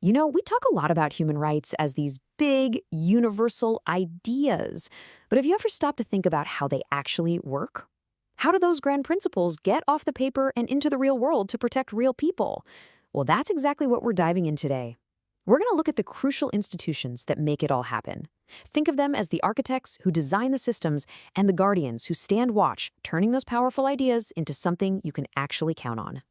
We talk a lot about human rights as these big, universal ideas. But have you ever stopped to think about how they actually work? How do those grand principles get off the paper and into the real world to protect real people? Well, that's exactly what we're diving in today. We're going to look at the crucial institutions that make it all happen. Think of them as the architects who design the systems and the guardians who stand watch, turning those powerful ideas into something you can actually count on.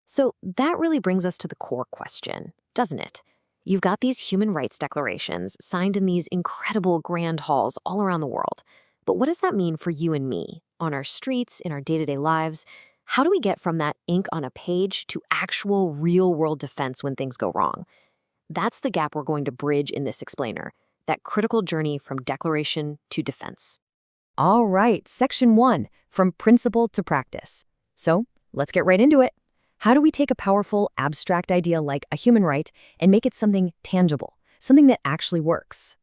So that really brings us to the core question, doesn't it? You've got these human rights declarations signed in these incredible grand halls all around the world. But what does that mean for you and me, on our streets, in our day-to-day lives? How do we get from that ink on a page to actual real-world defense when things go wrong? That's the gap we're going to bridge in this explainer, that critical journey from declaration to defense. All right, Section 1, from principle to practice. So let's get right into it. How do we take a powerful, abstract idea like a human right and make it something tangible, something that actually works?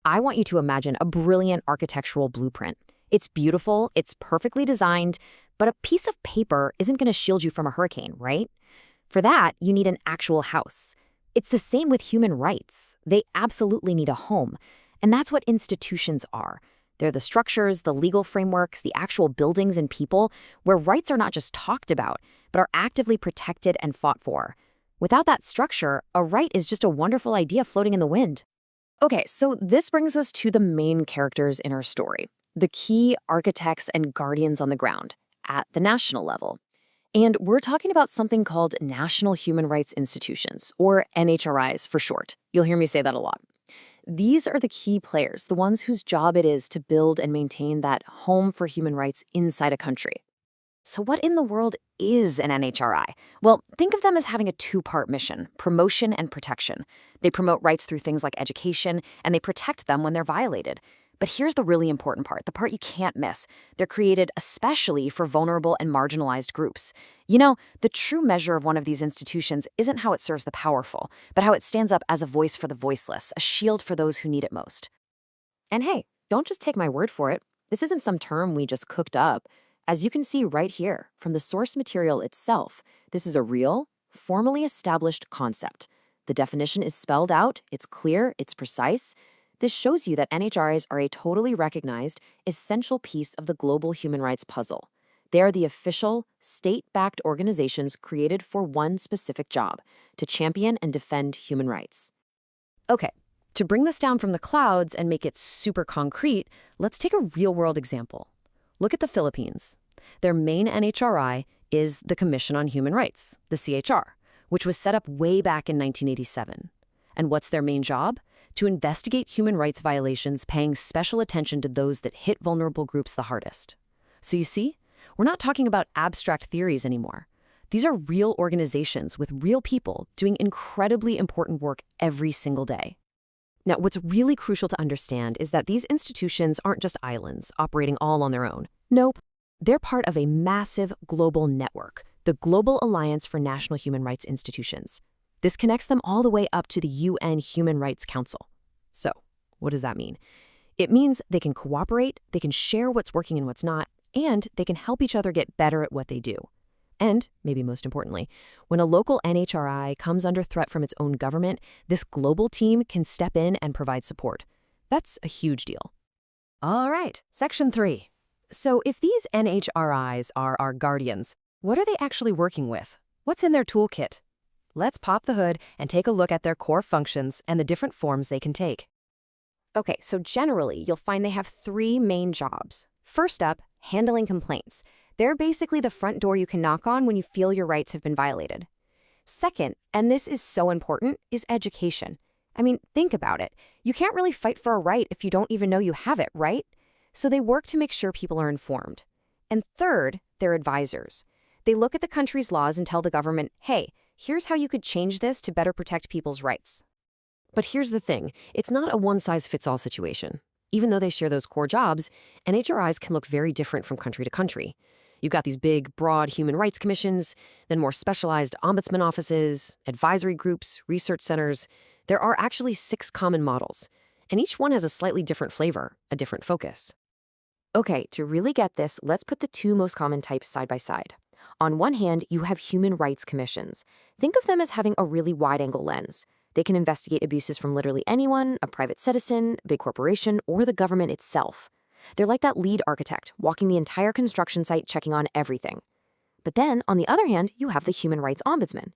I want you to imagine a brilliant architectural blueprint. It's beautiful, it's perfectly designed, but a piece of paper isn't going to shield you from a hurricane, right? For that, you need an actual house. It's the same with human rights. They absolutely need a home. And that's what institutions are. They're the structures, the legal frameworks, the actual buildings and people where rights are not just talked about, but are actively protected and fought for. Without that structure, a right is just a wonderful idea floating in the wind. Okay, so this brings us to the main characters in our story, the key architects and guardians on the ground at the national level. And we're talking about something called National Human Rights Institutions, or NHRIs for short. You'll hear me say that a lot. These are the key players, the ones whose job it is to build and maintain that home for human rights inside a country. So what in the world is an NHRI? Well, think of them as having a two-part mission, promotion and protection. They promote rights through things like education, and they protect them when they're violated. But here's the really important part, the part you can't miss. They're created especially for vulnerable and marginalized groups. The true measure of one of these institutions isn't how it serves the powerful, but how it stands up as a voice for the voiceless, a shield for those who need it most. And hey, don't just take my word for it. This isn't some term we just cooked up. As you can see right here, from the source material itself, this is a real, formally established concept. The definition is spelled out, it's clear, it's precise. This shows you that NHRIs are a totally recognized, essential piece of the global human rights puzzle. They are the official, state-backed organizations created for one specific job, to champion and defend human rights. Okay, to bring this down from the clouds and make it super concrete, let's take a real-world example. Look at the Philippines. Their main NHRI is the Commission on Human Rights, the CHR, which was set up way back in 1987. And what's their main job? To investigate human rights violations, paying special attention to those that hit vulnerable groups the hardest. So you see, we're not talking about abstract theories anymore. These are real organizations with real people doing incredibly important work every single day. Now, what's really crucial to understand is that these institutions aren't just islands operating all on their own. Nope. They're part of a massive global network, the Global Alliance for National Human Rights Institutions. This connects them all the way up to the UN Human Rights Council. So, what does that mean? It means they can cooperate, they can share what's working and what's not, and they can help each other get better at what they do. And, maybe most importantly, when a local NHRI comes under threat from its own government, this global team can step in and provide support. That's a huge deal. All right, Section 3. So if these NHRIs are our guardians, what are they actually working with? What's in their toolkit? Let's pop the hood and take a look at their core functions and the different forms they can take. Okay, so generally, you'll find they have three main jobs. First up, handling complaints. They're basically the front door you can knock on when you feel your rights have been violated. Second, and this is so important, is education. I mean, think about it. You can't really fight for a right if you don't even know you have it, right? So they work to make sure people are informed. And third, they're advisors. They look at the country's laws and tell the government, hey, here's how you could change this to better protect people's rights. But here's the thing, it's not a one-size-fits-all situation. Even though they share those core jobs, NHRIs can look very different from country to country. You've got these big, broad human rights commissions, then more specialized ombudsman offices, advisory groups, research centers. There are actually 6 common models, and each one has a slightly different flavor, a different focus. Okay, to really get this, let's put the 2 most common types side by side. On one hand, you have human rights commissions. Think of them as having a really wide-angle lens. They can investigate abuses from literally anyone, a private citizen, a big corporation, or the government itself. They're like that lead architect, walking the entire construction site checking on everything. But then, on the other hand, you have the Human Rights Ombudsman.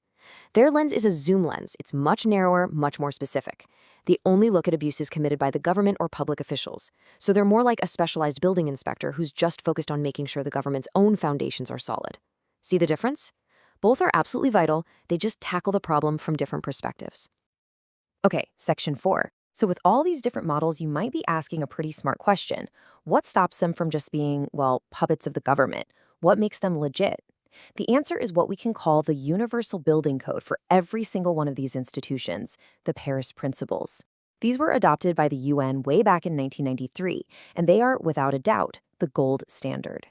Their lens is a zoom lens. It's much narrower, much more specific. They only look at abuses committed by the government or public officials. So they're more like a specialized building inspector who's just focused on making sure the government's own foundations are solid. See the difference? Both are absolutely vital. They just tackle the problem from different perspectives. Okay, section 4. So with all these different models, you might be asking a pretty smart question. What stops them from just being, well, puppets of the government? What makes them legit? The answer is what we can call the universal building code for every single one of these institutions, the Paris Principles. These were adopted by the UN way back in 1993, and they are, without a doubt, the gold standard.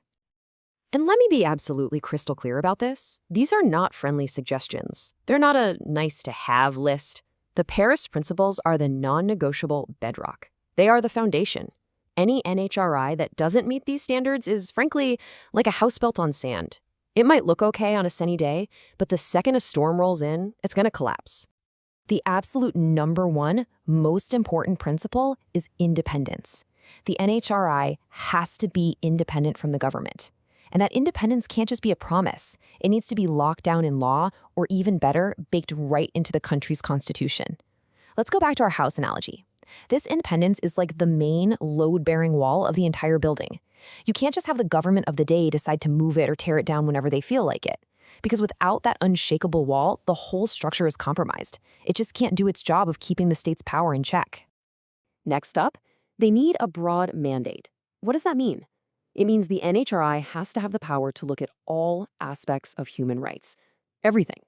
And let me be absolutely crystal clear about this. These are not friendly suggestions. They're not a nice-to-have list. The Paris Principles are the non-negotiable bedrock. They are the foundation. Any NHRI that doesn't meet these standards is, frankly, like a house built on sand. It might look okay on a sunny day, but the second a storm rolls in, it's going to collapse. The absolute number one, most important principle is independence. The NHRI has to be independent from the government. And that independence can't just be a promise. It needs to be locked down in law, or even better, baked right into the country's constitution. Let's go back to our house analogy. This independence is like the main load-bearing wall of the entire building. You can't just have the government of the day decide to move it or tear it down whenever they feel like it. Because without that unshakable wall, the whole structure is compromised. It just can't do its job of keeping the state's power in check. Next up, they need a broad mandate. What does that mean? It means the NHRI has to have the power to look at all aspects of human rights. Everything.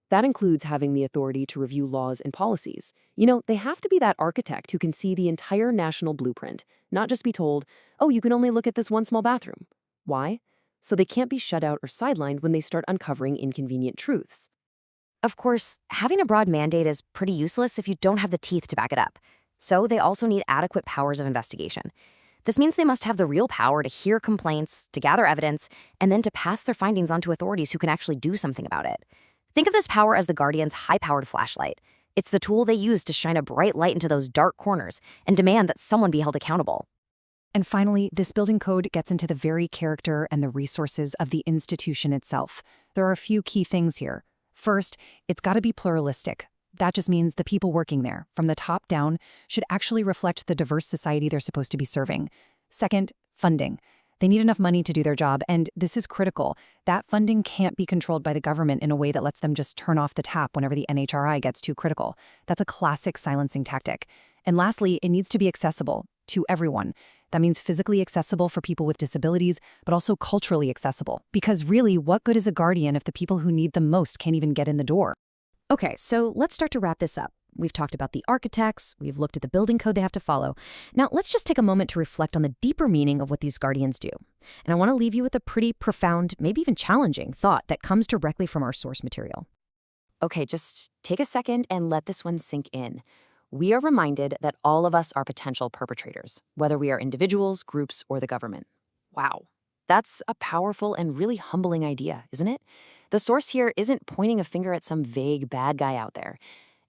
That includes having the authority to review laws and policies. They have to be that architect who can see the entire national blueprint, not just be told, oh, you can only look at this one small bathroom. Why? So they can't be shut out or sidelined when they start uncovering inconvenient truths. Of course, having a broad mandate is pretty useless if you don't have the teeth to back it up. So they also need adequate powers of investigation. This means they must have the real power to hear complaints, to gather evidence, and then to pass their findings on to authorities who can actually do something about it. Think of this power as the Guardian's high-powered flashlight. It's the tool they use to shine a bright light into those dark corners and demand that someone be held accountable. And finally, this building code gets into the very character and the resources of the institution itself. There are a few key things here. First, it's got to be pluralistic. That just means the people working there, from the top down, should actually reflect the diverse society they're supposed to be serving. Second, funding. They need enough money to do their job, and this is critical. That funding can't be controlled by the government in a way that lets them just turn off the tap whenever the NHRI gets too critical. That's a classic silencing tactic. And lastly, it needs to be accessible to everyone. That means physically accessible for people with disabilities, but also culturally accessible. Because really, what good is a guardian if the people who need them most can't even get in the door? Okay, so let's start to wrap this up. We've talked about the architects, we've looked at the building code they have to follow. Now, let's just take a moment to reflect on the deeper meaning of what these guardians do. And I want to leave you with a pretty profound, maybe even challenging thought that comes directly from our source material. Okay, just take a second and let this one sink in. We are reminded that all of us are potential perpetrators, whether we are individuals, groups, or the government. Wow. That's a powerful and really humbling idea, isn't it? The source here isn't pointing a finger at some vague bad guy out there.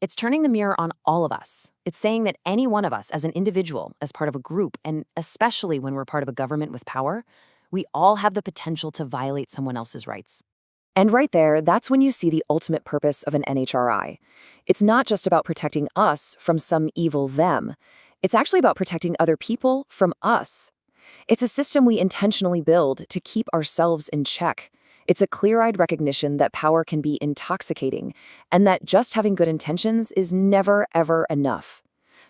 It's turning the mirror on all of us. It's saying that any one of us as an individual, as part of a group, and especially when we're part of a government with power, we all have the potential to violate someone else's rights. And right there, that's when you see the ultimate purpose of an NHRI. It's not just about protecting us from some evil them. It's actually about protecting other people from us. It's a system we intentionally build to keep ourselves in check. It's a clear-eyed recognition that power can be intoxicating and that just having good intentions is never, ever enough.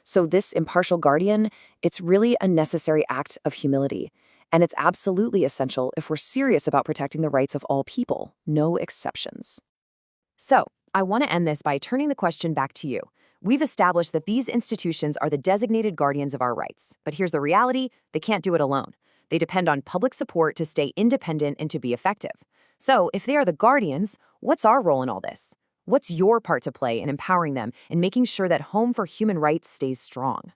So this impartial guardian, it's really a necessary act of humility. And it's absolutely essential if we're serious about protecting the rights of all people, no exceptions. So, I want to end this by turning the question back to you. We've established that these institutions are the designated guardians of our rights. But here's the reality, they can't do it alone. They depend on public support to stay independent and to be effective. So, if they are the guardians, what's our role in all this? What's your part to play in empowering them and making sure that Home for Human Rights stays strong?